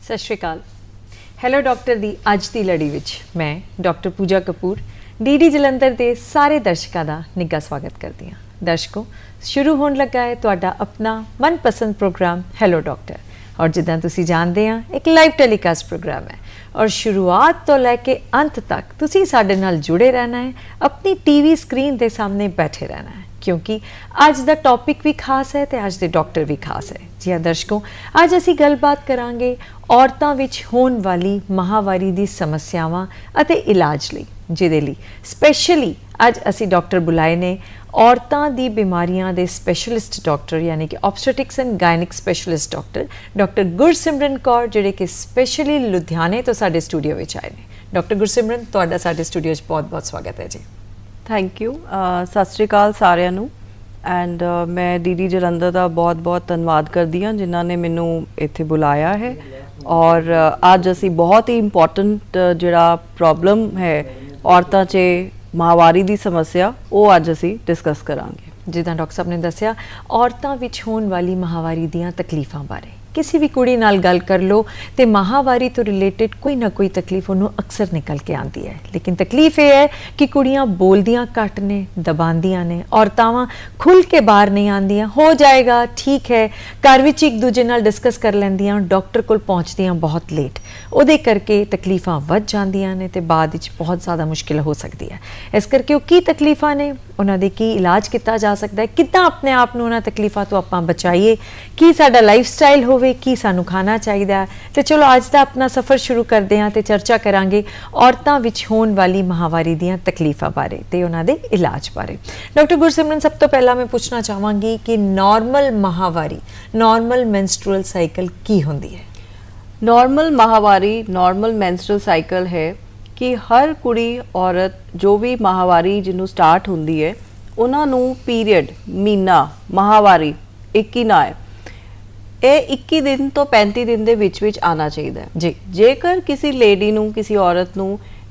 सत श्री अकाल। Hello doctor दी अज की लड़ी विच मैं डॉक्टर पूजा कपूर डी जलंधर के सारे दर्शकों का निघा स्वागत करती हाँ। दर्शकों, शुरू होने लगा है तुहाडा अपना मनपसंद प्रोग्राम हैलो डॉक्टर, और जिदा तुसी जानते हैं एक लाइव टेलीकास्ट प्रोग्राम है और शुरुआत तो लैके अंत तक तुसी साडे नाल जुड़े रहना है, अपनी टीवी स्क्रीन के सामने बैठे रहना है, क्योंकि अज का टॉपिक भी खास है तो अज के डॉक्टर भी खास है। जी हाँ दर्शकों, अज असी गलबात करांगे औरतां विच होने वाली महावारी दी समस्यावां अते इलाज लई, जिहदे लई स्पैशली अज असी डॉक्टर बुलाए ने औरतां दी बीमारियां दे स्पैशलिस्ट डॉक्टर, यानी कि obstetrics and gynaec specialist doctor Gursimran Kaur, जिहड़े कि स्पैशली लुधियाने तो साडे स्टूडियो विच आए ने। डॉक्टर गुरसिमरन, तुहाडा साडे स्टूडियो च बहुत बहुत स्वागत है जी। Thank you. सत श्री अकाल सारिਆਂ ਨੂੰ एंड मैं डी जलंधर का बहुत बहुत धन्यवाद करती हाँ जिन्हों ने मैनू इत्थे बुलाया है। और अज असी बहुत ही इंपॉर्टेंट जिहड़ा प्रॉब्लम है औरतां 'च माहवारी की समस्या वो अज असी डिस्कस करांगे। जिदा डॉक्टर साहब ने दसिया औरतां विच होने वाली महावारी दीयां तकलीफां बारे किसी भी कुड़ी नाल गल कर लो तो महावारी तो रिलेटेड कोई ना कोई तकलीफ उन्होंने अक्सर निकल के आती है, लेकिन तकलीफ ये है कि कुड़ियाँ बोलदियाँ घट ने, दबांदियाँ ने, औरतावां खुल के बाहर नहीं आंदियां। हो जाएगा ठीक है, घर विच एक दूजे नाल डिस्कस कर लैंदियां, डॉक्टर कोल पहुँचदियां बहुत लेट, उहदे करके तकलीफां वध जांदियां ने ते बाद विच बहुत ज़्यादा मुश्किल हो सकती है। इस करके वो की तकलीफां ने, उन्हां दे की इलाज किया जा सकता है, किद्दां अपने आप नूं उन्हां तकलीफां तो आपां बचाइए, की साडा लाइफ स्टाइल होवे, की सानू खाना चाहिए। तो चलो अज का अपना सफ़र शुरू करते हैं तो चर्चा करांगे औरतां विच होने वाली महावारी दीयां तकलीफां बारे ते उन्हां दे इलाज बारे। डॉक्टर गुरसिमरन, सब तो पहला मैं पूछना चाहांगी कि नॉर्मल महावारी, नॉर्मल मेंस्ट्रुअल साइकिल की होंदी है? नॉर्मल महावारी, नॉर्मल मेंस्ट्रुअल साइकिल है कि हर कुड़ी औरत जो भी महावारी जिन्हों स्टार्ट होंदी है उन्होंने पीरियड महीना महावारी एक ही ना है, ये 21 दिन तो 35 दिन के विच आना चाहिए जी। जेकर किसी लेडी नू, किसी औरत नू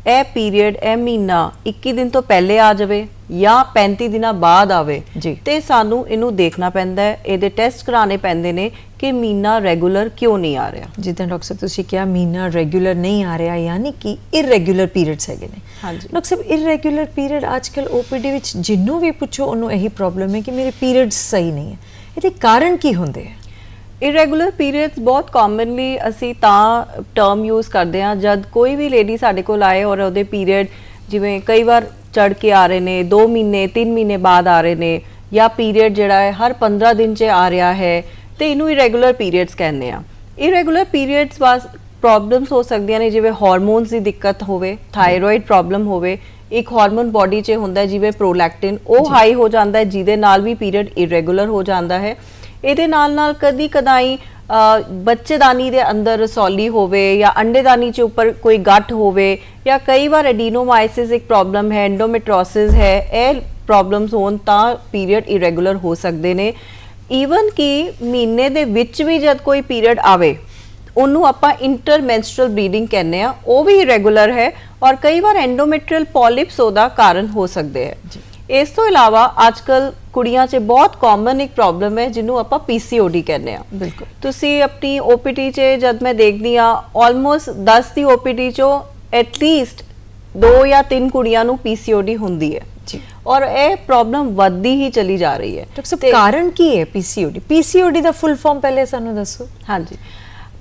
ए पीरियड ए महीना 21 दिन तो पहले आ जाए या 35 दिन बाद आवे जी, तो सानू इनू देखना पैंदा है, ये टेस्ट कराने पैंदे ने कि महीना रेगूलर क्यों नहीं आ रहा। जिदा डॉक्टर साहब तुसीं कहा महीना रेगूलर नहीं आ रहा, यानी कि इरेगूलर पीरियड्स है ने। हाँ जी डॉक्टर साहब, इरेगूलर पीरियड आजकल ओपीडी विच जिन्नू भी पूछो उन्होंने यही प्रॉब्लम है कि मेरे पीरियड्स सही नहीं है, ये कारण की होंदे है? इरेगूलर पीरियड्स बहुत कॉमनली असी टर्म यूज़ करते हैं जब कोई भी लेडी साढ़े कोल आए और उहदे पीरियड जिवें कई बार चढ़ के आ रहे ने, 2 महीने 3 महीने बाद आ रहे ने, या पीरियड जिहड़ा है हर 15 दिन च आ रहा है, तो इनू इरेगूलर पीरियड्स कहने आ। इरेगूलर पीरियड्स वास प्रॉब्लम्स हो सकदियां ने, जिवें हार्मोन्स की दिक्कत होवे, थायरॉइड प्रॉब्लम होवे, एक हार्मोन बॉडी च हुंदा है जिवें प्रोलैक्टिन, वो हाई हो जाता है, जिहदे नाल भी पीरियड इरेगूलर हो जाता है। ਇਹਦੇ ਨਾਲ कदी कदाई बच्चेदानी के अंदर रसौली होवे या अंडेदानी के ऊपर कोई गठ होवे, या कई बार एडिनोमाइसिस एक प्रॉब्लम है, एंडोमेट्रोसिस है, ये प्रॉब्लम्स होन तां पीरियड इरेगूलर हो सकते हैं। ईवन कि महीने दे विच भी जब कोई पीरियड आवे उन्होंने आपां इंटरमेंस्ट्रुअल ब्लीडिंग कहने आ, वो भी इरेगूलर है और कई बार एंडोमेट्रियल पॉलिप्स ओदा कारण हो सकते हैं। इस तो इलावा आजकल कुड़ियां च बहुत कॉमन एक प्रॉब्लम है जिन्हों आप PCOD कहने आ। बिल्कुल, तुसी अपनी OPD च जब मैं देखती हाँ ऑलमोस्ट 10 की OPD चो एटलीस्ट 2 या 3 कुड़ियां नू PCOD होंदी है जी, और ये प्रॉब्लम वधदी ही चली जा रही है। डॉक्टर साहब, कारण की है PCOD? PCOD का फुल फॉर्म पहले सानू दसो। हाँ जी,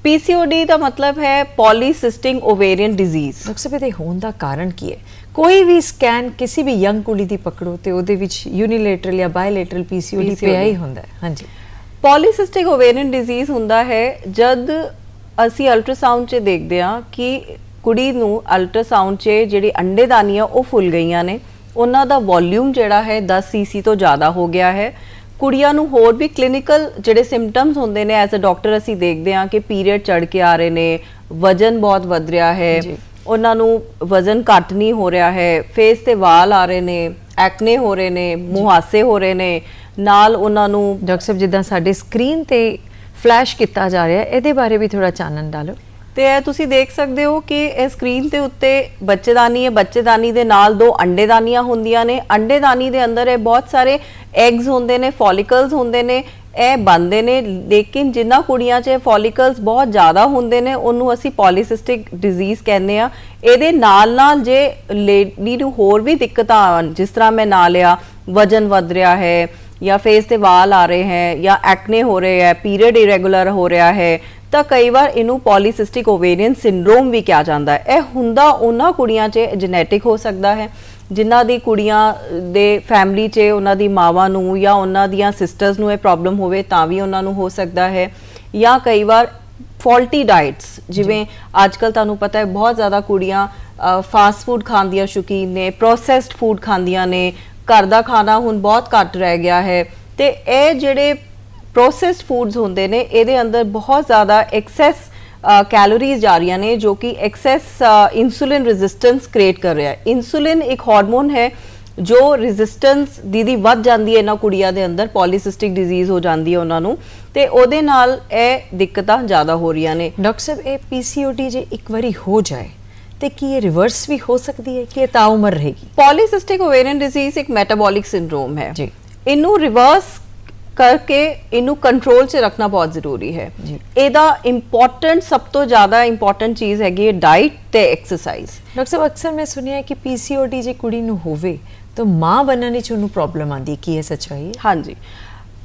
PCOD का मतलब है पॉलीसिस्टिक ओवेरियन डिजीज। डॉक्टर साहब, ये होने का कारण की है? कोई भी स्कैन किसी भी यंग कुड़ी दी पकड़ो तो उहदे विच यूनिलेटरल या बायलेटरल PCOD पिया ही होंदा है। हाँ जी, पॉलीसिस्टिक ओवेरियन डिजीज हुंदा है जद असी अल्ट्रासाउंड च देखते हैं कि कुड़ी नू अल्ट्रासाउंड च जिहड़ी अंडेदानी वो फुल गईयां ने, उन्हां दा वॉल्यूम जिहड़ा है 10 cc तो ज़्यादा हो गया है। कुड़ियां नू होर भी क्लिनिकल जिहड़े सिम्पटम्स होंदे ने एज अ डॉक्टर असी देखते हैं कि पीरियड चढ़ के आ रहे ने, वजन बहुत वध रहा है, उन्होंने वजन घट नहीं हो रहा है, फेस ते वाल आ रहे ने, एक्ने हो रहे ने, मुहासे हो रहे ने, नाल उन्होंने। डॉक्टर साहब, जिद्दां साडे स्क्रीन ते फ्लैश किया जा रहा है, ये बारे भी थोड़ा चानन डालो। ਤੇ ਇਹ ਤੁਸੀਂ ਦੇਖ ਸਕਦੇ ਹੋ ਕਿ ਇਹ ਸਕਰੀਨ ਤੇ ਉੱਤੇ ਬੱਚੇਦਾਨੀ ਹੈ, ਬੱਚੇਦਾਨੀ ਦੇ ਨਾਲ 2 ਅੰਡੇਦਾਨੀਆਂ ਹੁੰਦੀਆਂ ਨੇ। ਅੰਡੇਦਾਨੀ ਦੇ ਅੰਦਰ ਇਹ ਬਹੁਤ ਸਾਰੇ ਐਗਸ ਹੁੰਦੇ ਨੇ, ਫੋਲੀਕਲਸ ਹੁੰਦੇ ਨੇ, ਇਹ ਬਣਦੇ ਨੇ। ਲੇਕਿਨ ਜਿਨ੍ਹਾਂ ਕੁੜੀਆਂ 'ਚ ਫੋਲੀਕਲਸ ਬਹੁਤ ਜ਼ਿਆਦਾ ਹੁੰਦੇ ਨੇ ਉਹਨੂੰ ਅਸੀਂ ਪੋਲੀਸਿਸਟਿਕ ਡਿਜ਼ੀਜ਼ ਕਹਿੰਦੇ ਆ। ਇਹਦੇ ਨਾਲ ਜੇ ਲੇਡੀ ਨੂੰ ਹੋਰ ਵੀ ਦਿੱਕਤਾਂ ਆਉਣ, ਜਿਸ ਤਰ੍ਹਾਂ ਮੈਂ ਨਾਂ ਲਿਆ, ਵਜਨ ਵੱਧ ਰਿਹਾ ਹੈ ਜਾਂ ਫੇਸ ਤੇ ਵਾਲ ਆ ਰਹੇ ਹੈ ਜਾਂ ਐਕਨੇ ਹੋ ਰਹੇ ਹੈ, ਪੀਰੀਅਡ ਇਰੈਗੂਲਰ ਹੋ ਰਿਹਾ ਹੈ, ਤਾਂ ਕਈ ਵਾਰ ਇਹਨੂੰ ਪੋਲੀਸਿਸਟਿਕ ਓਵੇਰੀਅਨ ਸਿੰਡਰੋਮ ਵੀ ਕਿਹਾ ਜਾਂਦਾ ਹੈ। ਇਹ ਹੁੰਦਾ ਉਹਨਾਂ ਕੁੜੀਆਂ 'ਚ ਜੈਨੇਟਿਕ ਹੋ ਸਕਦਾ ਹੈ ਜਿਨ੍ਹਾਂ ਦੀ ਕੁੜੀਆਂ ਦੇ ਫੈਮਿਲੀ 'ਚ ਉਹਨਾਂ ਦੀ ਮਾਵਾਂ ਨੂੰ ਜਾਂ ਉਹਨਾਂ ਦੀਆਂ ਸਿਸਟਰਸ ਨੂੰ ਇਹ ਪ੍ਰੋਬਲਮ ਹੋਵੇ ਤਾਂ ਵੀ ਉਹਨਾਂ ਨੂੰ ਹੋ ਸਕਦਾ ਹੈ। ਜਾਂ ਕਈ ਵਾਰ ਫਾਲਟੀ ਡਾਈਟਸ, ਜਿਵੇਂ ਅੱਜ ਕੱਲ ਤੁਹਾਨੂੰ ਪਤਾ ਹੈ ਬਹੁਤ ਜ਼ਿਆਦਾ ਕੁੜੀਆਂ ਫਾਸਟ ਫੂਡ ਖਾਣ ਦੀਆਂ ਸ਼ੌਕੀਨ ਨੇ, ਪ੍ਰੋਸੈਸਡ ਫੂਡ ਖਾਂਦੀਆਂ ਨੇ, ਘਰ ਦਾ ਖਾਣਾ ਹੁਣ ਬਹੁਤ ਘੱਟ ਰਹਿ ਗਿਆ ਹੈ। ਤੇ ਇਹ ਜਿਹੜੇ ਪ੍ਰੋਸੈਸਡ ਫੂਡਸ ਹੁੰਦੇ ਨੇ ਇਹਦੇ ਅੰਦਰ ਬਹੁਤ ਜ਼ਿਆਦਾ ਐਕਸੈਸ ਕੈਲੋਰੀਜ਼ ਜਾ ਰਹੀਆਂ ਨੇ ਜੋ ਕਿ ਐਕਸੈਸ ਇਨਸੂਲਿਨ ਰੈਜ਼ਿਸਟੈਂਸ ਕ੍ਰੀਏਟ ਕਰ ਰਿਹਾ ਹੈ। ਇਨਸੂਲਿਨ ਇੱਕ ਹਾਰਮੋਨ ਹੈ ਜੋ ਰੈਜ਼ਿਸਟੈਂਸ ਦੀ ਵੱਧ ਜਾਂਦੀ ਹੈ ਇਹਨਾਂ ਕੁੜੀਆਂ ਦੇ ਅੰਦਰ, ਪੋਲੀਸਿਸਟਿਕ ਡਿਜ਼ੀਜ਼ ਹੋ ਜਾਂਦੀ ਹੈ ਉਹਨਾਂ ਨੂੰ, ਤੇ ਉਹਦੇ ਨਾਲ ਇਹ ਦਿੱਕਤਾਂ ਜ਼ਿਆਦਾ ਹੋ ਰਹੀਆਂ ਨੇ। ਡਾਕਟਰ ਸਾਹਿਬ, ਇਹ PCOD ਜੇ ਇੱਕ ਵਾਰੀ ਹੋ ਜਾਏ ਤੇ ਕੀ ਇਹ ਰਿਵਰਸ ਵੀ ਹੋ ਸਕਦੀ ਹੈ ਕਿ ਇਹ ਤਾਉਮਰ ਰਹੇਗੀ? ਪੋਲੀਸਿਸਟਿਕ ਓਵੇਰੀਅਨ ਡਿਜ਼ੀਜ਼ ਇੱਕ ਮੈਟਾਬੋਲਿਕ ਸਿੰਡਰੋਮ ਹੈ ਜੀ। ਇਹਨੂੰ ਰਿਵਰਸ करके इनू कंट्रोल च रखना बहुत जरूरी है। ਇਹਦਾ इंपॉर्टेंट सब तो ज़्यादा इंपॉर्टेंट चीज़ हैगी डाइट ते एक्सरसाइज। डॉक्टर साहब, अक्सर मैं सुनिया है कि PCOD जे कुड़ी नू होवे तो मां बनने च उन्हें प्रॉब्लम आती है, की है सच्चाई है? हाँ जी,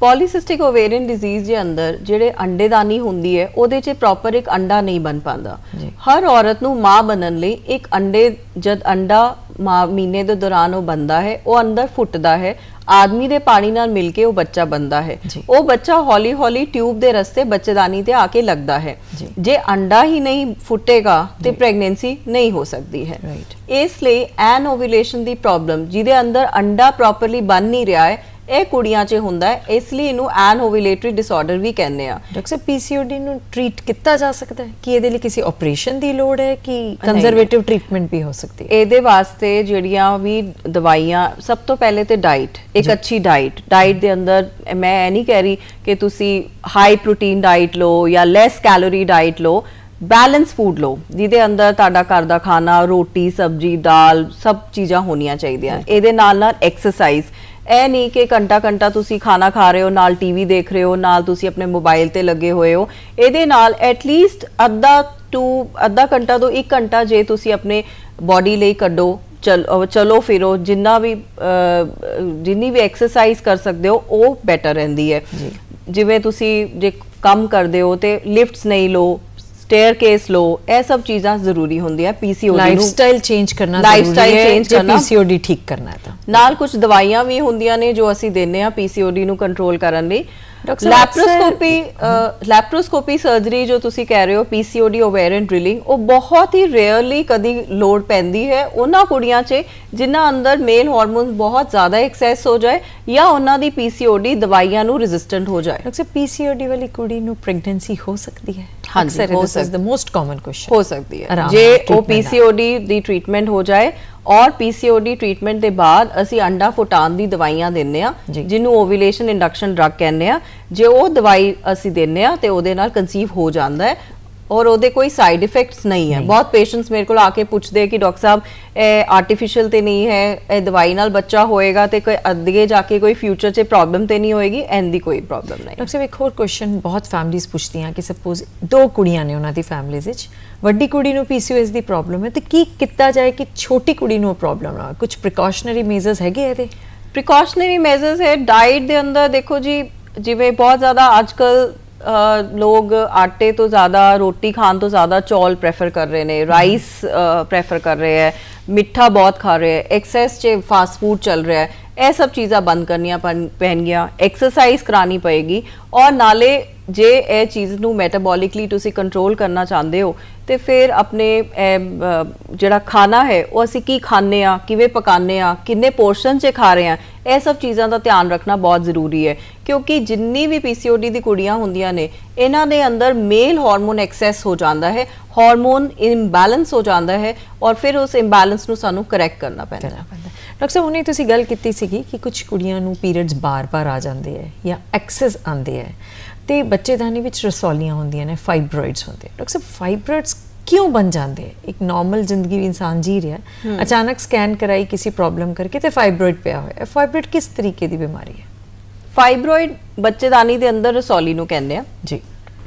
पॉलीसिस्टिक ओवेरियन डिजीज के अंदर जेडे अंडेदानी होंदी है ओदे च प्रॉपर एक अंडा नहीं बन पाता। हर औरत नू मां बनन लई एक अंडे जद अंडा महीने दे दौरान वो बनता है, वो अंदर फुटदा है, आदमी दे पानी नाल मिल के वो बच्चा बनता है। वो बच्चा हौली हौली ट्यूब दे रस्ते बच्चेदानी ते आके लगता है। जे अंडा ही नहीं फुटेगा तो प्रेगनेंसी नहीं हो सकती है। इसलिए एन ओव्यूलेशन दी प्रॉब्लम जिहदे अंदर अंडा प्रॉपरली बन नहीं रहा है ਇਹ ਕੁੜੀਆਂ 'ਚ ਹੁੰਦਾ ਹੈ, ਇਸ ਲਈ ਇਹਨੂੰ ਐਨ ਓਵੂਲੇਟਰੀ ਡਿਸਆਰਡਰ ਵੀ ਕਹਿੰਦੇ ਆ। ਡਾਕਟਰ ਸਾਹਿਬ, PCOD ਨੂੰ ਟ੍ਰੀਟ ਕੀਤਾ ਜਾ ਸਕਦਾ ਹੈ ਕਿ ਇਹਦੇ ਲਈ ਕਿਸੇ ਆਪਰੇਸ਼ਨ ਦੀ ਲੋੜ ਹੈ ਕਿ ਕੰਜ਼ਰਵੇਟਿਵ ਟ੍ਰੀਟਮੈਂਟ ਵੀ ਹੋ ਸਕਦੀ ਹੈ? ਇਹਦੇ ਵਾਸਤੇ ਜਿਹੜੀਆਂ ਵੀ ਦਵਾਈਆਂ, ਸਭ ਤੋਂ ਪਹਿਲੇ ਤੇ ਡਾਈਟ, ਇੱਕ ਅੱਛੀ ਡਾਈਟ ਦੇ ਅੰਦਰ ਮੈਂ ਇਹ ਨਹੀਂ ਕਹਿ ਰਹੀ ਕਿ ਤੁਸੀਂ ਹਾਈ ਪ੍ਰੋਟੀਨ ਡਾਈਟ ਲਓ ਜਾਂ ਲੈਸ ਕੈਲੋਰੀ ਡਾਈਟ ਲਓ, बैलेंस फूड लो जिहदे अंदर तुहाडा घर दा खाना, रोटी, सब्जी, दाल सब चीज़ां होनियां चाहिए। इहदे नाल एक्सरसाइज, ਇਹ नहीं कि घंटा घंटा तुसी खाना खा रहे हो, नाल टीवी देख रहे हो, नाल तुसी अपने मोबाइल ते लगे हुए हो। ਇਹਦੇ ਨਾਲ एटलीस्ट ਅੱਧਾ घंटा तो 1 घंटा जे तुसी अपने बॉडी ਲਈ ਕੱਢੋ, चलो फिरो, जिन्नी भी एक्सरसाइज कर सकते हो वो बेटर रहती है। जिवें तुसी जे काम करते हो तो लिफ्ट्स नहीं लो, स्टेयर केस लो, ये सब चीज़ां जरूरी होंदी है। PCOD लाइफस्टाइल चेंज करना, लाइफस्टाइल चेंज करना, PCOD ठीक करना है। नाल कुछ दवाइयां भी होंदियां ने जो असी देने आ PCOD नु कंट्रोल करन लई। लैप्रोस्कोपी सर्जरी जो तुसी कह रहे हो, PCOD ओवेरियन ड्रिलिंग, वो बहुत ही रेयरली कदी लोड़ पैंदी है उन्हां कुड़ियां च जिन्हां अंदर मेल हार्मोन बहुत ज़्यादा एक्सेस हो जाए या उन्हां दी PCOD दवाइयां नु रेजिस्टेंट हो जाए। डॉक्टर, PCOD वाली कुड़ी नु प्रेगनेंसी हो सकती है? हाँ जी, हो सकती है। द मोस्ट कॉमन क्वेश्चन हो सकती है जे वो PCOD दी ट्रीटमेंट हो जाए। और PCOD ट्रीटमेंट के बाद असी अंडा फुटान दी दवाइयां देने आ जिन्हों ओव्यूलेशन इंडक्शन ड्रग कहने आ। जे वो दवाई असी देने आ ते ओदे नाल कंसीव हो जाता है और ओदे कोई साइड इफेक्ट्स नहीं है। बहुत पेशेंट्स मेरे को आके पूछते हैं कि डॉक्टर साहब आर्टिफिशियल तो नहीं है, ए दवाई नाल बच्चा होएगा तो कोई अगे जाके कोई फ्यूचर से प्रॉब्लम तो नहीं होएगी? एंड दी कोई प्रॉब्लम नहीं। डॉक्टर साहब, एक और क्वेश्चन बहुत फैमिलीज पूछती हैं कि सपोज 2 कुड़ियां ने उन्हां दी फैमिलीज विच, वड्डी कुड़ी नूं PCOS दी प्रॉब्लम है तो की किया जाए कि छोटी कुड़ी नूं प्रॉब्लम ना हो? कुछ प्रिकॉशनरी मेजर्स हैगे इहदे? प्रिकॉशनरी मेजर्स है डाइट दे अंदर। देखो जी, जिवें बहुत ज़्यादा आजकल लोग आटे तो ज़्यादा, रोटी खान तो ज़्यादा चौल प्रेफर कर रहे हैं, राइस प्रेफर कर रहे हैं, मिठा बहुत खा रहे हैं, एक्सेस च फास्ट फूड चल रहा है। यह सब चीज़ां बंद करनियां पैणगियां, एक्सरसाइज करानी पएगी। और नाले जे यह चीज़ नू मैटाबॉलिकली तुसी कंट्रोल करना चाहते हो तो फिर अपने जिहड़ा खाना है वो असी की खाने आ, किवें पकाने आ, किन्ने पोर्शन च खा रहे हैं, यह सब चीज़ों का ध्यान रखना बहुत जरूरी है। क्योंकि जिन्नी भी PCOD दी कुड़ियां होंदियां ने इन्हां दे अंदर मेल हार्मोन एक्सेस हो जाता है, हार्मोन इम्बैलेंस हो जाता है और फिर उस इम्बैलेंस नू सानू करैक्ट करना पैंदा। ਡਾਕਟਰ ਸਾਹਿਬ ਹੁਣੇ ਤੁਸੀਂ ਗੱਲ ਕੀਤੀ ਸੀਗੀ ਕਿ ਕੁਝ ਕੁੜੀਆਂ ਨੂੰ ਪੀਰੀਅਡਸ ਬਾਰ-ਬਾਰ ਆ ਜਾਂਦੇ ਹੈ ਜਾਂ ਐਕਸੈਸ ਆਉਂਦੇ ਹੈ ਤੇ ਬੱਚੇਦਾਨੀ ਵਿੱਚ ਰਸੌਲੀਆਂ ਹੁੰਦੀਆਂ ਨੇ, ਫਾਈਬਰੋਇਡਸ ਹੁੰਦੇ। ਡਾਕਟਰ ਸਾਹਿਬ ਫਾਈਬਰੋਇਡਸ क्यों बन जाते हैं? एक नॉर्मल जिंदगी इंसान जी रहा है, अचानक स्कैन कराई किसी प्रॉब्लम करके तो फाइब्रॉइड पिया होया। फाइब्रॉइड किस तरीके की बीमारी है? फाइब्रॉइड बच्चेदानी दे अंदर रसौली नूं कहंदे आ जी।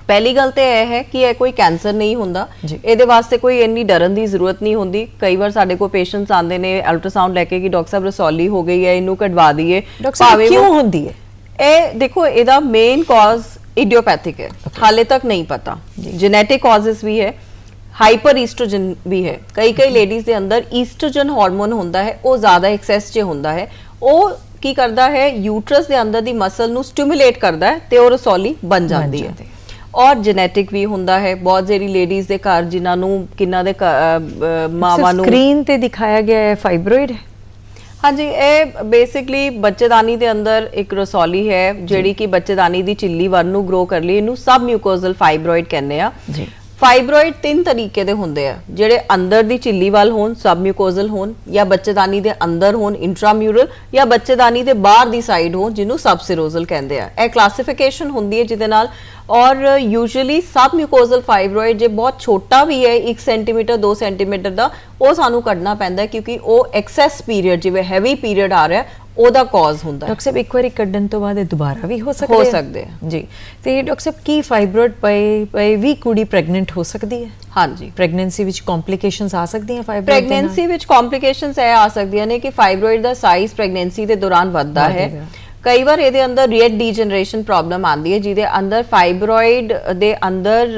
पहली गल तो यह है कि यह कोई कैंसर नहीं हुंदा, इहदे वास्ते कोई इन्नी डरन की जरूरत नहीं होंदी। कई बार साडे कोल पेशेंट्स आंदे ने अल्ट्रासाउंड लैके कि डॉक्टर साहब रसौली हो गई है, इनू कढवा दईए। भावें क्यों हुंदी है? ਇਹ देखो ਇਹਦਾ मेन कॉज इडियोपैथिक है, हाले तक नहीं पता। जेनेटिक कॉजेस भी है, हाइपर ईस्ट्रोजन भी है। कई लेडीज के अंदर ईस्ट्रोजन हार्मोन होंदा है, वो ज्यादा एक्सेस च होंदा है। वो की करदा है, यूट्रस के अंदर दी मसल नू स्टिमुलेट करदा है ते वो रसौली बन जाती है। और जेनेटिक भी होंदा है। बहुत सारी लेडीज के घर जिन्हां नू किन्ना दे मावां नू स्क्रीन ते दिखाया गया है फाइब्रॉइड है। हाँ जी, ये बेसिकली बच्चेदानी के अंदर एक रसौली है जिहड़ी कि बच्चेदानी की चिल्ली वर नू ग्रो कर ली, इनू सब म्यूकोजल फाइब्रॉइड कहने आ। फाइब्रॉइड 3 तरीके दे होंदे आ, जेड़े अंदर दी चिल्ली वाल होन, सब म्यूकोजल होन, या बच्चेदानी दे अंदर होन इंट्राम्यूरल, या बच्चेदानी दे बाहर दी साइड होन जिन्हों सब सिरोजल कहंदे आ। ए क्लासिफिकेशन होंदी है जिहदे नाल। और यूजुअली सब म्यूकोजल फाइब्रॉइड जे बहुत छोटा भी है, 1 सेंटीमीटर 2 सेंटीमीटर का, वो सानू कढ़ना पैंदा है क्योंकि वो एक्सैस पीरियड जिवें हैवी पीरियड आ रहा है ਉਹਦਾ ਕਾਜ਼ ਹੁੰਦਾ। ਡਾਕਟਰ ਸਾਹਿਬ ਇੱਕ ਵਾਰੀ ਕੱਢਣ ਤੋਂ ਬਾਅਦ ਇਹ ਦੁਬਾਰਾ ਵੀ ਹੋ ਸਕਦੇ ਆ ਜੀ। ਤੇ ਡਾਕਟਰ ਸਾਹਿਬ ਕੀ ਫਾਈਬਰੋਇਡ ਪਏ ਵੀ ਕੁੜੀ ਪ੍ਰੈਗਨੈਂਟ ਹੋ ਸਕਦੀ ਹੈ? ਹਾਂਜੀ, ਪ੍ਰੈਗਨੈਂਸੀ ਵਿੱਚ ਕੰਪਲਿਕੇਸ਼ਨਸ ਆ ਸਕਦੀਆਂ ਫਾਈਬਰੋਇਡ ਦੇ ਨਾਲ? ਪ੍ਰੈਗਨੈਂਸੀ ਵਿੱਚ ਕੰਪਲਿਕੇਸ਼ਨਸ ਇਹ ਆ ਸਕਦੀਆਂ ਨੇ ਕਿ ਫਾਈਬਰੋਇਡ ਦਾ ਸਾਈਜ਼ ਪ੍ਰੈਗਨੈਂਸੀ ਦੇ ਦੌਰਾਨ ਵੱਧਦਾ ਹੈ। कई बार ये अंदर रेट डीजनरेशन प्रॉब्लम आती है जिहदे अंदर फाइब्रॉइड दे अंदर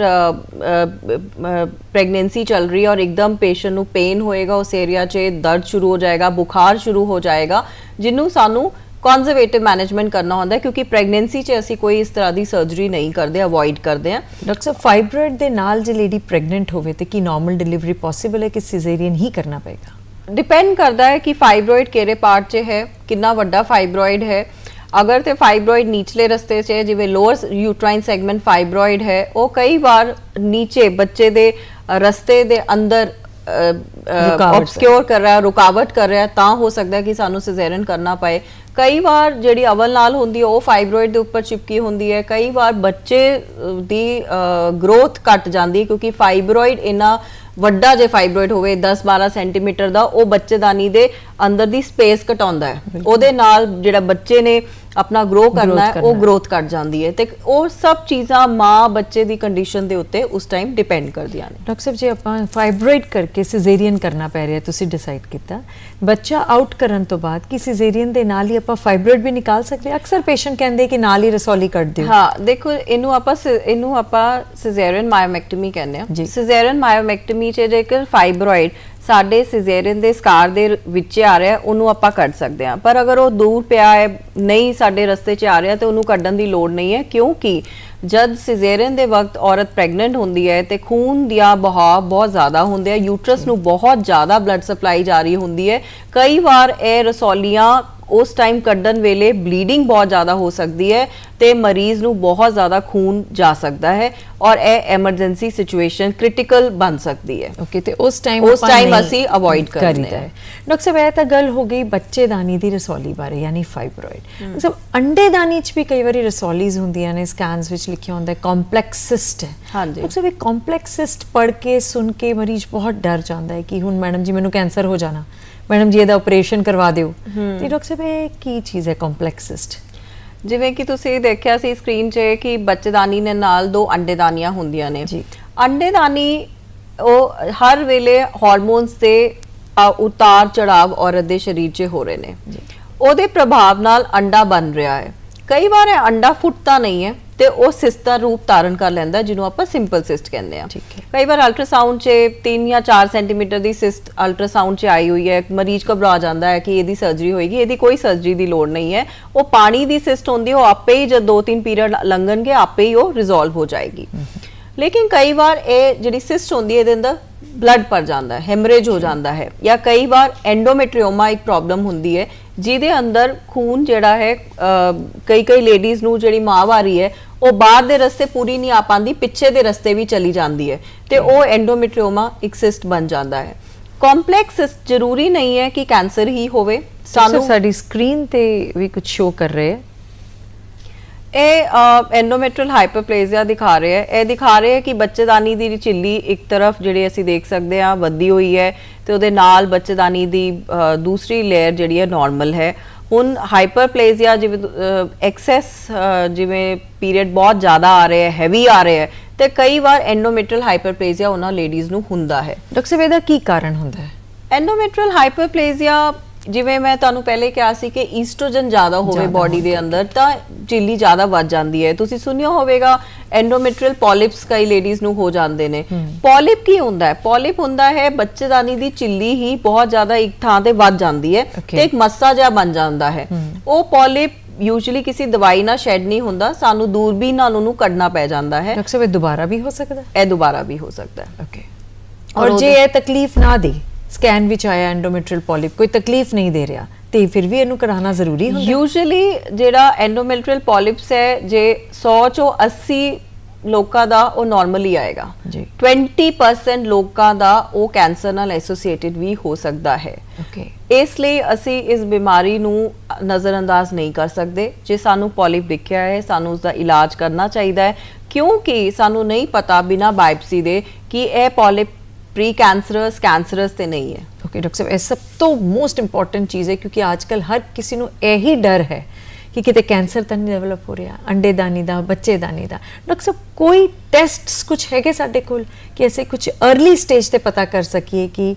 प्रेगनेंसी चल रही है और एकदम पेशेंट नू पेन होएगा, उस एरिया च दर्द शुरू हो जाएगा, बुखार शुरू हो जाएगा, जिन्हों सानू कॉन्जरवेटिव मैनेजमेंट करना होता है क्योंकि प्रेगनेंसी च असी कोई इस तरह की सर्जरी नहीं करते, अवॉइड करते हैं। डॉक्टर साहब फाइब्रॉइड दे नाल जे लेडी प्रेगनेंट होवे ते की नॉर्मल डिलीवरी पॉसिबल है कि सिजेरियन ही करना पड़ेगा? डिपेंड करता है कि फाइब्रॉइड केड़े पार्ट च है, कितना वड्डा फाइब्रॉइड है। अगर तो फाइब्रॉइड नीचले रस्ते से जिवें लोअर यूट्राइन सैगमेंट फाइब्रॉइड है, वो कई बार नीचे बच्चे दे रस्ते दे अंदर ऑब्सक्योर कर रहा है, रुकावट कर रहा है, ता हो सकता है कि सानू सिजेरियन करना पाए। कई बार जिहड़ी अवल नाल होंदी है वो फाइब्रॉइड दे उपर चिपकी होंदी है। कई बार बच्चे दी ग्रोथ घट जाती है क्योंकि फाइब्रॉइड इन्ना वड्डा जे फाइब्रॉइड होवे 10-12 सेंटीमीटर दा, वो बच्चेदानी दे अंदर दी स्पेस घटाउंदा है, ओदे नाल जिहड़ा बच्चे ने अपना ग्रो करना है वो ग्रोथ घट जाती है। ते वो सब चीज़ां माँ बच्चे दी कंडीशन दे उत्ते उस टाइम डिपेंड करदियां ने। डॉक्टर साहब जे आपां फाइब्रॉइड करके सिजेरियन करना पै रिहा, तुसीं डिसाइड कीता, बच्चा आउट करन तो बाद कि सिजेरियन दे नाल ही आपां फाइब्रॉइड भी निकाल सकदे? अक्सर पेशेंट कहंदे कि नाल ही रसौली कट दिओ। हाँ देखो, इनू आपां सिजेरियन मायोमैक्टमी कहने आ। सिजेरियन मायोमैक्टमी च जेकर फाइब्रॉइड साडे सिजेरियन दे स्कार दे विच आ रहा है, उन्होंने आपां कट सकते हैं। पर अगर वो दूर पिया है, नहीं साडे रस्ते च आ रहा, तो उन्होंने कड्डण दी लोड़ नहीं है क्योंकि जब सिजेरियन दे वक्त औरत प्रेगनेंट होंदी है तो खून दिया बहाव बहुत ज़्यादा होंदे है, यूट्रस नू बहुत ज़्यादा ब्लड सप्लाई जा रही होंदी है। कई बार ये रसौलियाँ उस टाइम कड्डन वेले ब्लीडिंग बहुत ज़्यादा हो सकती है तो मरीज़ नू बहुत ज़्यादा खून जा सकता है और ए एमरजेंसी सिचुएशन क्रिटिकल बन सकती है। ओके, तो उस टाइम असी अवॉइड करते हैं। डॉक्टर साहब यह तो गल हो गई बच्चेदानी दी रसौली बारे यानी फाइब्रॉइड। मतलब अंडेदानी च भी कई बार रसौलीज होंदियां ने, स्कैन्स विच लिखिया होंदा है कॉम्पलैक्स सिस्ट है। हाँ जी, डॉक्टर साहब कॉम्पलैक्स सिस्ट पढ़ के सुन के मरीज बहुत डर जाता है कि हुण मैडम जी मैनूं कैंसर हो जाना, मैडम जी ਇਹਦਾ ਆਪਰੇਸ਼ਨ ਕਰਵਾ ਦਿਓ। ਤੇ ਡਾਕਟਰ ਸਾਹਿਬ ਇਹ ਕੀ ਚੀਜ਼ ਹੈ ਕੰਪਲੈਕਸ ਸਿਸਟ? ਜਿਵੇਂ ਕਿ ਤੁਸੀਂ ਦੇਖਿਆ ਸੀ ਸਕਰੀਨ 'ਚ ਕਿ ਬੱਚੇਦਾਨੀ ਨੇ ਨਾਲ 2 ਅੰਡੇਦਾਨੀਆਂ ਹੁੰਦੀਆਂ ਨੇ ਜੀ। ਅੰਡੇਦਾਨੀ ਉਹ ਹਰ ਵੇਲੇ ਹਾਰਮੋਨਸ ਦੇ ਉਤਾਰ ਚੜਾਵ ਔਰਤ ਦੇ ਸਰੀਰ 'ਚ ਹੋ ਰਹੇ ਨੇ, ਉਹਦੇ ਪ੍ਰਭਾਵ ਨਾਲ ਅੰਡਾ ਬਣ ਰਿਹਾ ਹੈ। ਕਈ ਵਾਰ ਇਹ ਅੰਡਾ ਫੁੱਟਦਾ ਨਹੀਂ ਹੈ ਤੇ ਉਹ ਸਿਸਟ ਦਾ ਰੂਪ ਧਾਰਨ ਕਰ ਲੈਂਦਾ ਜਿਹਨੂੰ ਆਪਾਂ ਸਿੰਪਲ ਸਿਸਟ ਕਹਿੰਦੇ ਆ। ਕਈ ਵਾਰ ਅਲਟਰਾਸਾਊਂਡ 'ਚ 3 ਜਾਂ 4 ਸੈਂਟੀਮੀਟਰ ਦੀ ਸਿਸਟ ਅਲਟਰਾਸਾਊਂਡ 'ਚ ਆਈ ਹੋਈ ਹੈ, ਮਰੀਜ਼ ਘਬਰਾ ਜਾਂਦਾ ਹੈ ਕਿ ਇਹਦੀ ਸਰਜਰੀ ਹੋਏਗੀ। ਇਹਦੀ ਕੋਈ ਸਰਜਰੀ ਦੀ ਲੋੜ ਨਹੀਂ ਹੈ। ਉਹ ਪਾਣੀ ਦੀ ਸਿਸਟ ਹੁੰਦੀ ਹੈ, ਉਹ ਆਪੇ ਹੀ ਜਦ 2-3 ਪੀਰੀਅਡ ਲੰਘਣਗੇ ਆਪੇ ਹੀ ਉਹ ਰਿਜ਼ੋਲਵ ਹੋ ਜਾਏਗੀ। लेकिन कई बार ये जिहड़ी सिस्ट होंदी है इहदे अंदर ब्लड भर जाता है, हेमरेज हो जाता है, या कई बार एंडोमेट्रियोमा एक प्रॉब्लम होंदी है जिहदे अंदर खून जिहड़ा है कई लेडीज़ नूं जिहड़ी माहवारी है वो बाहर दे रस्ते पूरी नहीं आ पाती, पिछे दे रस्ते भी चली जाती है तो वो एंडोमेट्रियोमा एक सिस्ट बन जाता है। कॉम्पलैक्स सिस्ट जरूरी नहीं है कि कैंसर ही होवे, ਸਾਨੂੰ ਸਾਡੀ ਸਕਰੀਨ ਤੇ ਵੀ ਕੁਝ ਸ਼ੋ ਕਰ ਰਹੇ ਹੈ। ਇਹ ਐਂਡੋਮੈਟਰੀਅਲ ਹਾਈਪਰਪਲੇਜ਼ੀਆ ਦਿਖਾ ਰਹੇ ਹੈ। ਇਹ ਦਿਖਾ ਰਹੇ ਹੈ ਕਿ ਬੱਚੇਦਾਨੀ ਦੀ ਝਿੱਲੀ ਇੱਕ ਤਰਫ ਜਿਹੜੀ ਅਸੀਂ ਦੇਖ ਸਕਦੇ ਹਾਂ ਵੱਧੀ ਹੋਈ ਹੈ ਤੇ ਉਹਦੇ ਨਾਲ ਬੱਚੇਦਾਨੀ ਦੀ ਦੂਸਰੀ ਲੇਅਰ ਜਿਹੜੀ ਹੈ ਨਾਰਮਲ ਹੈ। ਹੁਣ ਹਾਈਪਰਪਲੇਜ਼ੀਆ ਜਿਵੇਂ ਐਕਸੈਸ ਜਿਵੇਂ ਪੀਰੀਅਡ ਬਹੁਤ ਜ਼ਿਆਦਾ ਆ ਰਿਹਾ ਹੈ, ਹੈਵੀ ਆ ਰਿਹਾ ਹੈ, ਤੇ ਕਈ ਵਾਰ ਐਂਡੋਮੈਟਰੀਅਲ ਹਾਈਪਰਪਲੇਜ਼ੀਆ ਉਹਨਾਂ ਲੇਡੀਜ਼ ਨੂੰ ਹੁੰਦਾ ਹੈ। ਡਾਕਟਰ ਸਾਹਿਬ ਇਹਦਾ ਕੀ ਕਾਰਨ ਹੁੰਦਾ ਹੈ? ਐਂਡੋਮੈਟਰੀਅਲ ਹਾਈਪਰਪਲੇਜ਼ੀਆ ਜਿਵੇਂ ਮੈਂ ਤੁਹਾਨੂੰ ਪਹਿਲੇ ਕਿਹਾ ਸੀ ਕਿ ਈਸਟ੍ਰੋਜਨ ਜ਼ਿਆਦਾ ਹੋਵੇ ਬਾਡੀ ਦੇ ਅੰਦਰ ਤਾਂ ਝਿੱਲੀ ਜ਼ਿਆਦਾ ਵੱਧ ਜਾਂਦੀ ਹੈ। ਤੁਸੀਂ ਸੁਣਿਆ ਹੋਵੇਗਾ ਐਂਡੋਮੈਟਰੀਅਲ ਪੋਲਿਪਸ ਕਈ ਲੇਡੀਜ਼ ਨੂੰ ਹੋ ਜਾਂਦੇ ਨੇ। ਪੋਲਿਪ ਕੀ ਹੁੰਦਾ ਹੈ? ਪੋਲਿਪ ਹੁੰਦਾ ਹੈ ਬੱਚੇਦਾਨੀ ਦੀ ਝਿੱਲੀ ਹੀ ਬਹੁਤ ਜ਼ਿਆਦਾ ਇੱਕ ਥਾਂ ਤੇ ਵੱਧ ਜਾਂਦੀ ਹੈ ਤੇ ਇੱਕ ਮੱਸਾ ਜਿਹਾ ਬਣ ਜਾਂਦਾ ਹੈ। ਉਹ ਪੋਲਿਪ ਯੂਜੂਅਲੀ ਕਿਸੇ ਦਵਾਈ ਨਾਲ ਸ਼ੈਡ ਨਹੀਂ ਹੁੰਦਾ, ਸਾਨੂੰ ਦੂਰਬੀਨ ਨਾਲ ਉਹਨੂੰ ਕੱਢਣਾ ਪੈ ਜਾਂਦਾ ਹੈ। ਡਾਕਟਰ ਸਾਹਿਬ ਇਹ ਦੁਬਾਰਾ ਵੀ ਹੋ ਸਕਦਾ ਹੈ? ਇਹ ਦੁਬਾਰਾ ਵੀ ਹੋ ਸਕਦਾ ਹੈ। ਓਕੇ। ਔਰ ਜੇ ਇਹ ਤਕਲੀਫ ਨਾ ਦੇ, ਸਕੈਨ ਵਿੱਚ ਆਇਆ ਐਂਡੋਮੈਟਰੀਅਲ ਪੋਲਿਪ ਕੋਈ ਤਕਲੀਫ ਨਹੀਂ ਦੇ ਰਿਹਾ ਤੇ ਫਿਰ ਵੀ ਇਹਨੂੰ ਕਰਾਉਣਾ ਜ਼ਰੂਰੀ ਹੁੰਦਾ? ਯੂਜੂਅਲੀ ਜਿਹੜਾ ਐਂਡੋਮੈਟਰੀਅਲ ਪੋਲਿਪਸ ਹੈ ਜੇ 100 ਚੋਂ 80 ਲੋਕਾਂ ਦਾ ਉਹ ਨਾਰਮਲੀ ਆਏਗਾ ਜੀ। 20% ਲੋਕਾਂ ਦਾ ਉਹ ਕੈਂਸਰ ਨਾਲ ਐਸੋਸੀਏਟਿਡ ਵੀ ਹੋ ਸਕਦਾ ਹੈ। ਓਕੇ। ਇਸ ਲਈ ਅਸੀਂ ਇਸ ਬਿਮਾਰੀ ਨੂੰ ਨਜ਼ਰਅੰਦਾਜ਼ ਨਹੀਂ ਕਰ ਸਕਦੇ। ਜੇ ਸਾਨੂੰ ਪੋਲਿਪ ਦਿਖਿਆ ਹੈ ਸਾਨੂੰ ਉਸ ਦਾ ਇਲਾਜ ਕਰਨਾ ਚਾਹੀਦਾ ਹੈ, ਕਿਉਂਕਿ ਸਾਨੂੰ ਨਹੀਂ ਪਤਾ ਬਿਨਾਂ ਬਾਇਪਸੀ ਦੇ ਕਿ ਇਹ ਪੋਲਿਪ ਪ੍ਰੀ ਕੈਂਸਰਸ ਕੈਂਸਰਸ ਤੇ ਨਹੀਂ ਹੈ। ਓਕੇ ਡਾਕਟਰ ਸਾਹਿਬ, ਇਹ ਸਭ ਤੋਂ ਮੋਸਟ ਇੰਪੋਰਟੈਂਟ ਚੀਜ਼ ਹੈ ਕਿਉਂਕਿ ਅੱਜਕੱਲ ਹਰ ਕਿਸੇ ਨੂੰ ਇਹੀ ਡਰ ਹੈ ਕਿ ਕਿਤੇ ਕੈਂਸਰ ਤਾਂ ਨਹੀਂ ਡਿਵੈਲਪ ਹੋ ਰਿਹਾ, ਅੰਡੇਦਾਨੀ ਦਾ, ਬੱਚੇਦਾਨੀ ਦਾ। ਡਾਕਟਰ ਸਾਹਿਬ ਕੋਈ ਟੈਸਟਸ ਕੁਝ ਹੈਗੇ ਸਾਡੇ ਕੋਲ ਕਿ ਅਸੀਂ ਕੁਝ अर्ਲੀ ਸਟੇਜ ਤੇ ਪਤਾ ਕਰ ਸਕੀਏ ਕਿ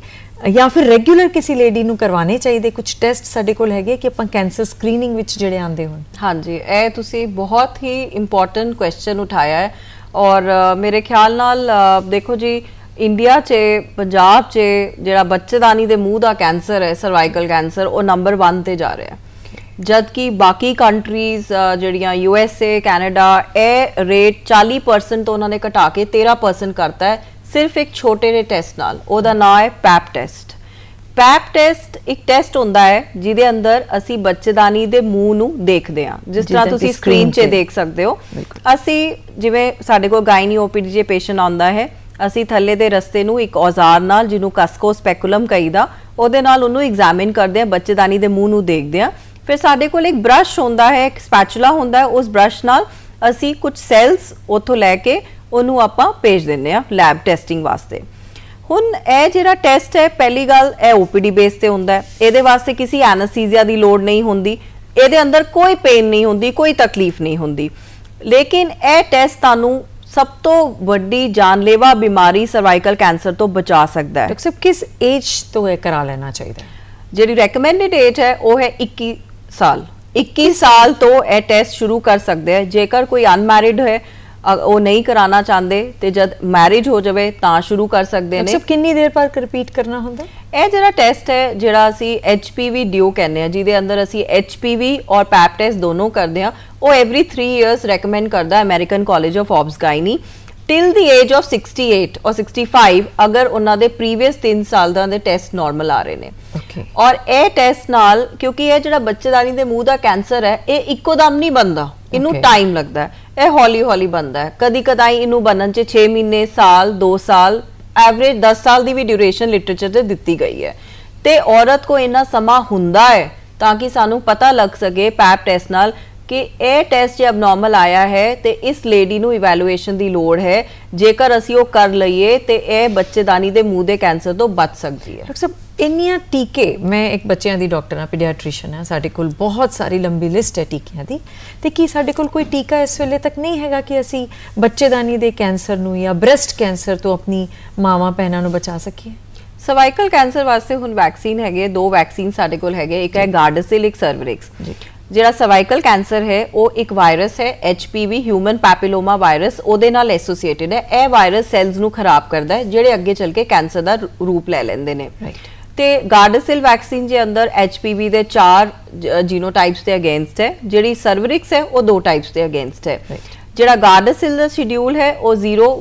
ਜਾਂ ਫਿਰ ਰੈਗੂਲਰ ਕਿਸੇ ਲੇਡੀ ਨੂੰ ਕਰਵਾਉਣੇ ਚਾਹੀਦੇ ਕੁਝ ਟੈਸਟ ਸਾਡੇ ਕੋਲ ਹੈਗੇ ਕਿ ਆਪਾਂ ਕੈਂਸਰ ਸਕਰੀਨਿੰਗ ਵਿੱਚ ਜਿਹੜੇ ਆਉਂਦੇ ਹੋਣ? ਹਾਂਜੀ, ਇਹ ਤੁਸੀਂ ਬਹੁਤ ਹੀ ਇੰਪੋਰਟੈਂਟ ਕੁਐਸਚਨ ਉਠਾਇਆ ਹੈ। ਔਰ ਮੇਰੇ ਖਿਆਲ ਨਾਲ ਦੇਖੋ ਜੀ ਇੰਡੀਆ 'ਚ ਪੰਜਾਬ 'ਚ ਜਿਹੜਾ ਬੱਚੇਦਾਨੀ ਦੇ ਮੂੰਹ ਦਾ ਕੈਂਸਰ ਹੈ ਸਰਵਾਈਕਲ ਕੈਂਸਰ ਉਹ ਨੰਬਰ 1 ਤੇ ਜਾ ਰਿਹਾ ਹੈ, ਜਦ ਕਿ ਬਾਕੀ ਕੰਟਰੀਜ਼ ਜਿਹੜੀਆਂ USA ਕੈਨੇਡਾ ਇਹ ਰੇਟ 40% ਤੋਂ ਉਹਨਾਂ ਨੇ ਘਟਾ ਕੇ 13% ਕਰਤਾ ਹੈ ਸਿਰਫ ਇੱਕ ਛੋਟੇ ਜਿਹੇ ਟੈਸਟ ਨਾਲ। ਉਹਦਾ ਨਾਮ ਹੈ ਪੈਪ ਟੈਸਟ। ਪੈਪ ਟੈਸਟ ਇੱਕ ਟੈਸਟ ਹੁੰਦਾ ਹੈ ਜਿਹਦੇ ਅੰਦਰ ਅਸੀਂ ਬੱਚੇਦਾਨੀ ਦੇ ਮੂੰਹ ਨੂੰ ਦੇਖਦੇ ਹਾਂ, ਜਿਸ ਤਰ੍ਹਾਂ ਤੁਸੀਂ ਸਕਰੀਨ 'ਚ ਦੇਖ ਸਕਦੇ ਹੋ। ਅਸੀਂ ਜਿਵੇਂ ਸਾਡੇ ਕੋਲ ਗਾਇਨੀ OPD ਜੇ ਪੇਸ਼ੈਂਟ ਆਉਂਦਾ ਹੈ ਅਸੀਂ ਥੱਲੇ ਦੇ ਰਸਤੇ ਨੂੰ ਇੱਕ ਔਜ਼ਾਰ ਨਾਲ ਜਿਹਨੂੰ ਕਸਕੋ ਸਪੈਕੂਲਮ ਕਹੀਦਾ ਉਹਦੇ ਨਾਲ ਉਹਨੂੰ ਐਗਜ਼ਾਮਿਨ ਕਰਦੇ ਹਾਂ, ਬੱਚੇਦਾਨੀ ਦੇ ਮੂੰਹ ਨੂੰ ਦੇਖਦੇ ਹਾਂ। ਫਿਰ ਸਾਡੇ ਕੋਲ ਇੱਕ ਬ੍ਰਸ਼ ਹੁੰਦਾ ਹੈ, ਇੱਕ ਸਪੈਚੂਲਾ ਹੁੰਦਾ ਹੈ, ਉਸ ਬ੍ਰਸ਼ ਨਾਲ ਅਸੀਂ ਕੁਝ ਸੈਲਸ ਉੱਥੋਂ ਲੈ ਕੇ ਉਹਨੂੰ ਆਪਾਂ ਭੇਜ ਦਿੰਦੇ ਹਾਂ ਲੈਬ ਟੈਸਟਿੰਗ ਵਾਸਤੇ। ਹੁਣ ਇਹ ਜਿਹੜਾ ਟੈਸਟ ਹੈ ਪਹਿਲੀ ਗੱਲ ਇਹ OPD ਬੇਸ ਤੇ ਹੁੰਦਾ ਹੈ, ਇਹਦੇ ਵਾਸਤੇ ਕਿਸੇ ਐਨਸਥੀਸੀਆ ਦੀ ਲੋੜ ਨਹੀਂ ਹੁੰਦੀ, ਇਹਦੇ ਅੰਦਰ ਕੋਈ ਪੇਨ ਨਹੀਂ ਹੁੰਦੀ, ਕੋਈ ਤਕਲੀਫ ਨਹੀਂ ਹੁੰਦੀ। ਲੇਕਿਨ ਇਹ ਟੈਸਟ ਤੁਹਾਨੂੰ ਸਭ ਤੋਂ ਵੱਡੀ ਜਾਨਲੇਵਾ ਬਿਮਾਰੀ ਸਰਵਾਈਕਲ ਕੈਂਸਰ ਤੋਂ ਬਚਾ ਸਕਦਾ ਹੈ। ਡਾਕਟਰ ਸਾਹਿਬ ਕਿਸ ਏਜ ਤੋਂ ਇਹ ਕਰਾ ਲੈਣਾ ਚਾਹੀਦਾ ਹੈ? ਜਿਹੜੀ ਰეკਮੈਂਡਡ ਏਜ ਹੈ ਉਹ ਹੈ 21 ਸਾਲ। 21 ਸਾਲ ਤੋਂ ਇਹ ਟੈਸਟ ਸ਼ੁਰੂ ਕਰ ਸਕਦੇ ਹੈ। ਜੇਕਰ ਕੋਈ ਅਨਮੈਰਿਡ ਹੈ ਉਹ ਨਹੀਂ ਕਰਾਉਣਾ ਚਾਹੁੰਦੇ ਤੇ ਜਦ ਮੈਰਿਜ ਹੋ ਜਾਵੇ ਤਾਂ ਸ਼ੁਰੂ ਕਰ ਸਕਦੇ ਨੇ। ਸਭ ਕਿੰਨੀ ਦੇਰ ਬਾਅਦ ਰਿਪੀਟ ਕਰਨਾ ਹੁੰਦਾ? ਇਹ ਜਿਹੜਾ ਟੈਸਟ ਹੈ ਜਿਹੜਾ ਅਸੀਂ HPV ਡਿਓ ਕਹਿੰਦੇ ਆ ਜਿਹਦੇ ਅੰਦਰ ਅਸੀਂ HPV ਔਰ ਪੈਪ ਟੈਸਟ ਦੋਨੋਂ ਕਰਦੇ ਆ, ਉਹ ਐਵਰੀ 3 ਇਅਰਸ ਰეკਮੈਂਡ ਕਰਦਾ American college of obs gynae till the age of 68 or 65 ਅਗਰ ਉਹਨਾਂ ਦੇ ਪ੍ਰੀਵੀਅਸ 3 ਸਾਲ ਦੇ ਟੈਸਟ ਨਾਰਮਲ ਆ ਰਹੇ ਨੇ। ਔਰ ਇਹ ਟੈਸਟ ਨਾਲ ਕਿਉਂਕਿ ਇਹ ਜਿਹੜਾ ਬੱਚੇਦਾਨੀ ਦੇ ਮੂੰਹ ਦਾ ਕੈਂਸਰ ਹੈ ਇਹ ਇੱਕੋ ਦਮ ਨਹੀਂ ਬਣਦਾ, ਇਹਨੂੰ ਟਾਈਮ ਲੱਗਦਾ ਹੈ, ਇਹ ਹੌਲੀ ਹੌਲੀ ਬਣਦਾ ਹੈ। ਕਦੀ ਕਦਾਈ ਇਹਨੂੰ ਬਣਨ 'ਚ 6 ਮਹੀਨੇ, ਸਾਲ, 2 ਸਾਲ, ਐਵਰੇਜ 10 ਸਾਲ ਦੀ ਵੀ ਡਿਊਰੇਸ਼ਨ ਲਿਟਰੇਚਰ ਤੇ ਦਿੱਤੀ ਗਈ ਹੈ। ਤੇ ਔਰਤ ਕੋ ਇੰਨਾ ਸਮਾਂ ਹੁੰਦਾ ਹੈ ਤਾਂ ਕਿ ਸਾਨੂੰ ਪਤਾ ਲੱਗ ਸਕੇ ਪੈਪ ਟੈਸਟ ਨਾਲ ਕਿ ਇਹ ਟੈਸਟ ਜੇ ਅਬਨੋਰਮਲ ਆਇਆ ਹੈ ਤੇ ਇਸ ਲੇਡੀ ਨੂੰ ਇਵੈਲੂਏਸ਼ਨ ਦੀ ਲੋੜ ਹੈ। ਜੇਕਰ ਅਸੀਂ ਉਹ ਕਰ ਲਈਏ ਤੇ ਇਹ ਬੱਚੇਦਾਨੀ ਦੇ ਮੂੰਹ ਦੇ ਕੈਂਸਰ ਤੋਂ ਬਚ ਸਕਦੀ ਹੈ। ਡਾਕਟਰ ਸਾਹਿਬ ਇੰਨੀਆਂ ਟੀਕੇ, ਮੈਂ ਇੱਕ ਬੱਚਿਆਂ ਦੀ ਡਾਕਟਰ ਹਾਂ, ਪੀਡੀਆਟ੍ਰੀਸ਼ੀਅਨ ਹਾਂ, ਸਾਡੇ ਕੋਲ ਬਹੁਤ ਸਾਰੀ ਲੰਬੀ ਲਿਸਟ ਹੈ ਟੀਕਿਆਂ ਦੀ, ਤੇ ਕੀ ਸਾਡੇ ਕੋਲ ਕੋਈ ਟੀਕਾ ਇਸ ਵੇਲੇ ਤੱਕ ਨਹੀਂ ਹੈਗਾ ਕਿ ਅਸੀਂ ਬੱਚੇਦਾਨੀ ਦੇ ਕੈਂਸਰ ਨੂੰ ਜਾਂ ਬ੍ਰੈਸਟ ਕੈਂਸਰ ਤੋਂ ਆਪਣੀ ਮਾਵਾਂ ਭੈਣਾਂ ਨੂੰ ਬਚਾ ਸਕੀਏ? ਸਰਵਾਈਕਲ ਕੈਂਸਰ ਵਾਸਤੇ ਹੁਣ ਵੈਕਸੀਨ ਹੈਗੇ, 2 ਵੈਕਸੀਨ ਸਾਡੇ ਕੋਲ ਹੈਗੇ, ਇੱਕ ਹੈ ਗਾਰਡਾਸਿਲ, ਇੱਕ ਸਰਵਿਕਸ। ਜਿਹੜਾ ਸਰਵਾਈਕਲ ਕੈਂਸਰ ਹੈ ਉਹ ਇੱਕ ਵਾਇਰਸ ਹੈ HPV ਹਿਊਮਨ ਪੈਪਿਲੋਮਾ ਵਾਇਰਸ, ਉਹਦੇ ਨਾਲ ਐਸੋਸੀਏਟਿਡ ਹੈ। ਇਹ ਵਾਇਰਸ ਸੈਲਸ ਨੂੰ ਖਰਾਬ ਕਰਦਾ ਹੈ ਜਿਹੜੇ ਅੱਗੇ ਚੱਲ ਕੇ ਕੈਂਸਰ ਦਾ ਰੂਪ ਲੈ ਲੈਂਦੇ ਨੇ। ਤੇ ਗਾਰਡਾਸਿਲ ਵੈਕਸੀਨ ਦੇ ਅੰਦਰ HPV ਦੇ 4 ਜੀਨੋਟਾਈਪਸ ਦੇ ਅਗੇਂਸਟ ਹੈ, ਜਿਹੜੀ ਸਰਵਿਕਸ ਹੈ ਉਹ 2 ਟਾਈਪਸ ਦੇ ਅਗੇਂਸਟ ਹੈ। ਜਿਹੜਾ ਗਾਰਡਾਸਿਲ ਦਾ ਸ਼ਡਿਊਲ ਹੈ ਉਹ 0,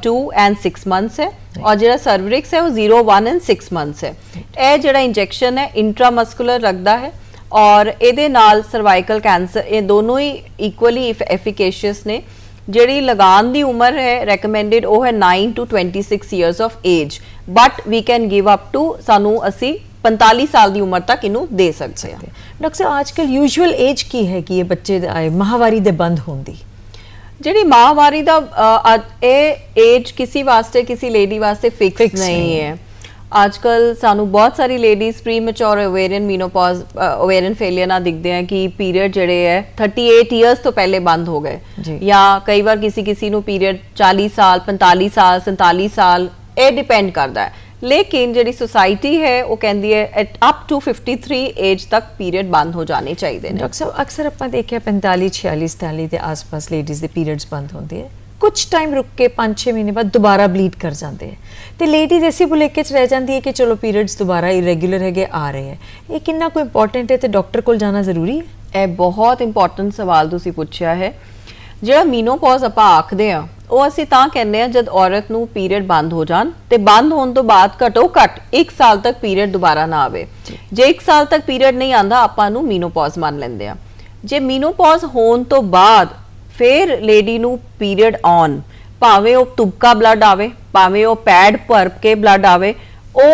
2 and 6 ਮੰਥਸ ਹੈ ਔਰ ਜਿਹੜਾ ਸਰਵਿਕਸ ਹੈ ਉਹ 0, 1 and 6 ਮੰਥਸ ਹੈ। ਇਹ ਜਿਹੜਾ ਇੰਜੈਕਸ਼ਨ ਹੈ ਇੰਟਰਾਮਸਕੂਲਰ ਲੱਗਦਾ ਹੈ ਔਰ ਇਹਦੇ ਨਾਲ ਸਰਵਾਈਕਲ ਕੈਂਸਰ ਇਹ ਦੋਨੋਂ ਹੀ ਇਕੁਅਲੀ ਐਫੀਕੇਸ਼ੀਅਸ ਨੇ। ਜਿਹੜੀ ਲਗਾਉਣ ਦੀ ਉਮਰ ਹੈ ਰეკਮੈਂਡਡ ਉਹ ਹੈ 9 to 26 years of age, but we can give up to ਸਾਨੂੰ ਅਸੀਂ 45 ਸਾਲ ਦੀ ਉਮਰ ਤੱਕ ਇਹਨੂੰ ਦੇ ਸਕਦੇ ਆ। ਡਾਕਟਰ ਸਾਹਿਬ ਅੱਜਕੱਲ ਯੂਜੂਅਲ ਏਜ ਕੀ ਹੈ ਕਿ ਇਹ ਬੱਚੇ ਮਾਹਵਾਰੀ ਦੇ ਬੰਦ ਹੋਣ ਦੀ? ਜਿਹੜੀ ਮਾਹਵਾਰੀ ਦਾ ਇਹ ਏਜ ਕਿਸੇ ਵਾਸਤੇ ਕਿਸੇ ਲੇਡੀ ਵਾਸਤੇ ਫਿਕਸ ਨਹੀਂ ਹੈ। आजकल सानू बहुत सारी ladies pre mature ovarian menopause ovarian failure ना दिखते हैं कि पीरियड जड़े है 38 ईयर्स तो पहले बंद हो गए, या कई बार किसी नू पीरियड 40 साल 45 साल 47 साल ये डिपेंड करता है। लेकिन जी सोसाइटी है वो कहती है एट अप टू 53 एज तक पीरियड बंद हो जाने चाहिए। डॉक्टर साहब अक्सर आप देखिए 45 46 43 के आस पास लेडीज़ के पीरियड्स बंद होते हैं, कुछ टाइम रुक के 5-6 महीने बाद दोबारा ब्लीड कर जाते हैं, तो लेडीज़ ऐसी भुलेखे रह जाती है कि चलो पीरियड्स दोबारा इरेगुलर है आ रहे हैं, ये कितना कोई इंपॉर्टेंट है तो डॉक्टर को जाना जरूरी है? ये बहुत इंपॉर्टेंट सवाल तुसी पूछा है। जो मीनोपॉज आप आखते हैं वो असी तां कहने हैं जब औरत नू पीरियड बंद हो जान, ते बंद होने तो बाद घटो घट 1 साल तक पीरियड दोबारा ना आवे। जे 1 साल तक पीरियड नहीं आता आपां नू मीनोपॉज मान लेंदे आ। जे मीनोपॉज होने तो बाद फिर लेडी नू पीरियड ऑन, भावें वो तुबका ब्लड आवे भावें वो पैड भर के ब्लड आवे, वो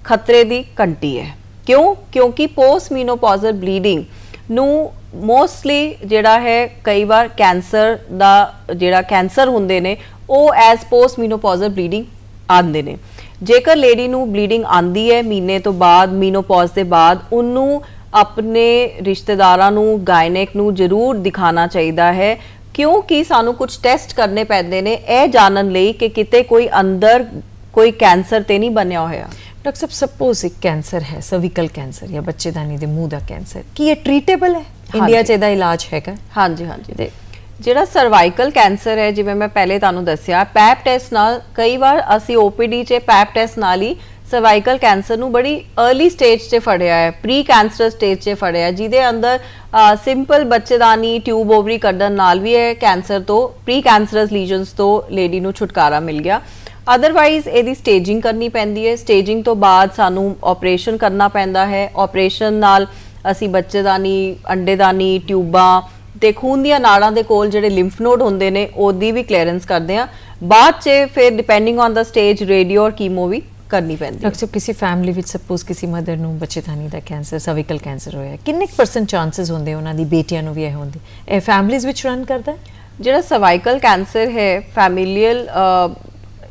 खतरे दी घंटी है। क्यों? क्योंकि पोस्ट मीनोपॉजल ब्लीडिंग नू मोस्टली जिहड़ा है कई बार कैंसर दा जिहड़ा कैंसर हुंदे ने वो एज पोस्ट मीनोपॉजल ब्लीडिंग आंदे ने। जेकर लेडी नू ब्लीडिंग आंदी है महीने तो बाद मीनोपॉज के बाद उन्नू अपने रिश्तेदारां नू गायनेक नू जरूर दिखाना चाहिए है, क्योंकि सानू कुछ टेस्ट करने पैंदे ने यह जानन लई कि किते कोई अंदर कोई कैंसर ते नहीं बनया होया। डॉक्टर साहब सपोज एक कैंसर है सर्विकल कैंसर या बच्चेदानी दे मुंह दा कैंसर, कि ये ट्रीटेबल है? इंडिया च इहदा इलाज हैगा? हाँ जी हाँ जी। ਜਿਹੜਾ ਸਰਵਾਈਕਲ ਕੈਂਸਰ ਹੈ ਜਿਵੇਂ ਮੈਂ ਪਹਿਲੇ ਤੁਹਾਨੂੰ ਦੱਸਿਆ ਪੈਪ ਟੈਸਟ ਨਾਲ ਕਈ ਵਾਰ ਅਸੀਂ ਓਪੀਡੀ 'ਚ ਪੈਪ ਟੈਸਟ ਨਾਲ ਹੀ ਸਰਵਾਈਕਲ ਕੈਂਸਰ ਨੂੰ ਬੜੀ अर्ਲੀ ਸਟੇਜ 'ਤੇ ਫੜਿਆ ਹੈ, ਪ੍ਰੀ ਕੈਂਸਰ ਸਟੇਜ 'ਚ ਫੜਿਆ, ਜਿਹਦੇ ਅੰਦਰ ਸਿੰਪਲ ਬੱਚੇਦਾਨੀ ਟਿਊਬ ਓਵਰੀ ਕੱਢਣ ਨਾਲ ਵੀ ਇਹ ਕੈਂਸਰ ਤੋਂ ਪ੍ਰੀ ਕੈਂਸਰਸ ਲੀਜਨਸ ਤੋਂ ਲੇਡੀ ਨੂੰ ਛੁਟਕਾਰਾ ਮਿਲ ਗਿਆ। अदरवाइज ਇਹਦੀ ਸਟੇजिंग करनी ਪੈਂਦੀ ਹੈ, ਸਟੇजिंग ਤੋਂ ਬਾਅਦ ਸਾਨੂੰ ਆਪਰੇਸ਼ਨ ਕਰਨਾ ਪੈਂਦਾ ਹੈ। ਆਪਰੇਸ਼ਨ ਨਾਲ ਅਸੀਂ ਬੱਚੇਦਾਨੀ ਅੰਡੇਦਾਨੀ ਟਿਊਬਾਂ ਤੇ खून ਦੀਆਂ ਨਾੜਾਂ ਦੇ ਕੋਲ ਜਿਹੜੇ ਲਿੰਫ ਨੋਡ ਹੁੰਦੇ ਨੇ ਉਹਦੀ ਵੀ ਕਲੀਅਰੈਂਸ ਕਰਦੇ ਆ। ਬਾਅਦ 'ਚ ਫਿਰ depending on the stage radio ਔਰ ਕੀਮੋ ਵੀ ਕਰਨੀ ਪੈਂਦੀ ਹੈ। ਅਕਸਰ ਕਿਸੇ ਫੈਮਿਲੀ ਵਿੱਚ ਸਪੋਜ਼ ਕਿਸੇ ਮਦਰ ਨੂੰ ਬੱਚੇਦਾਨੀ ਦਾ ਕੈਂਸਰ ਸਰਵਿਕਲ ਕੈਂਸਰ ਹੋਇਆ, ਕਿੰਨੇ % ਚਾਂਸਸ ਹੁੰਦੇ ਉਹਨਾਂ ਦੀ ਬੇਟੀਆਂ ਨੂੰ ਵੀ ਇਹ ਹੁੰਦੀ? ਇਹ ਫੈਮਿਲੀਜ਼ ਵਿੱਚ ਰਨ ਕਰਦਾ ਹੈ? ਜਿਹੜਾ ਸਰਵਾਈਕਲ ਕੈਂਸਰ ਹੈ ਫੈਮਿਲੀਅਲ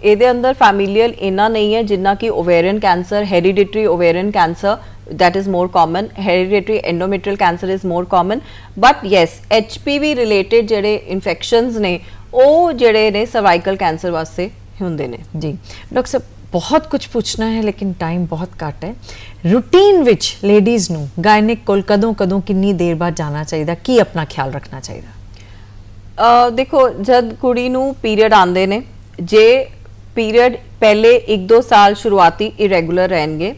ਇਹਦੇ ਅੰਦਰ ਫੈਮਿਲੀਅਲ ਇੰਨਾ ਨਹੀਂ ਹੈ ਜਿੰਨਾ ਕਿ ovarian cancer, hereditary ovarian cancer that is more common, hereditary endometrial cancer is more common, but yes HPV related ਜਿਹੜੇ ਇਨਫੈਕਸ਼ਨਸ ਨੇ ਉਹ ਜਿਹੜੇ ਨੇ ਸਰਵਾਈਕਲ ਕੈਂਸਰ ਵਾਸਤੇ ਹੁੰਦੇ ਨੇ। ਜੀ ਡਾਕਟਰ ਸਾਹਿਬ बहुत कुछ पूछना है लेकिन टाइम बहुत घट है। रूटीन विच लेडीज़ नू गायनिक कोल कदों कदों कितनी देर बाद जाना चाहिए, की अपना ख्याल रखना चाहिए? देखो जब कुड़ी नू पीरियड आंदे ने, जे पीरियड पहले 1-2 साल शुरुआती इरेगुलर रहेंगे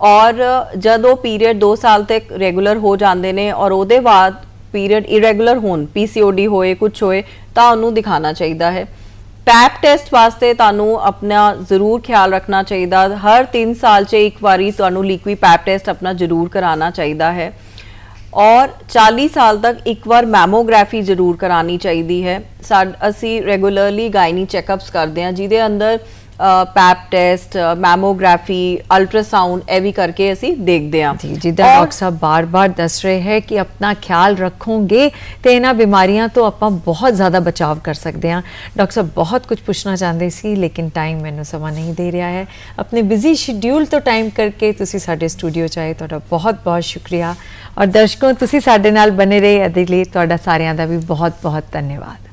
और जब वो पीरियड 2 साल तक रेगुलर हो जाते हैं और उसके बाद पीरियड इरेगुलर होन PCOD होए कुछ होए तो उन्होंने दिखाना चाहिए है। पैप टेस्ट वास्ते तुहानू अपना जरूर ख्याल रखना चाहिए, हर 3 साल च एक बारी तुहानू लिक्विड पैप टेस्ट अपना जरूर कराना चाहिए है और 40 साल तक एक बार मैमोग्राफी जरूर करानी चाहिए है। असी रेगुलरली गायनी चैकअप्स करते हैं जिहदे अंदर पैप टेस्ट मैमोग्राफी अल्ट्रासाउंड ये भी करके असी देखते हैं। जी जिदा डॉक्टर साहब बार बार दस रहे हैं कि अपना ख्याल रखोगे तो इन्हां बीमारियां तो आप बहुत ज़्यादा बचाव कर सकते हैं। डॉक्टर साहब बहुत कुछ पूछना चाहते सी लेकिन टाइम मैनू समा नहीं दे रहा है। अपने बिजी शेड्यूल तो टाइम करके तुसी साडे स्टूडियो च आए, तुहाडा बहुत बहुत शुक्रिया और दर्शकों तुसी साडे नाल बने रहे, इहदे लई तुहाडा सारियां दा भी बहुत बहुत धन्यवाद।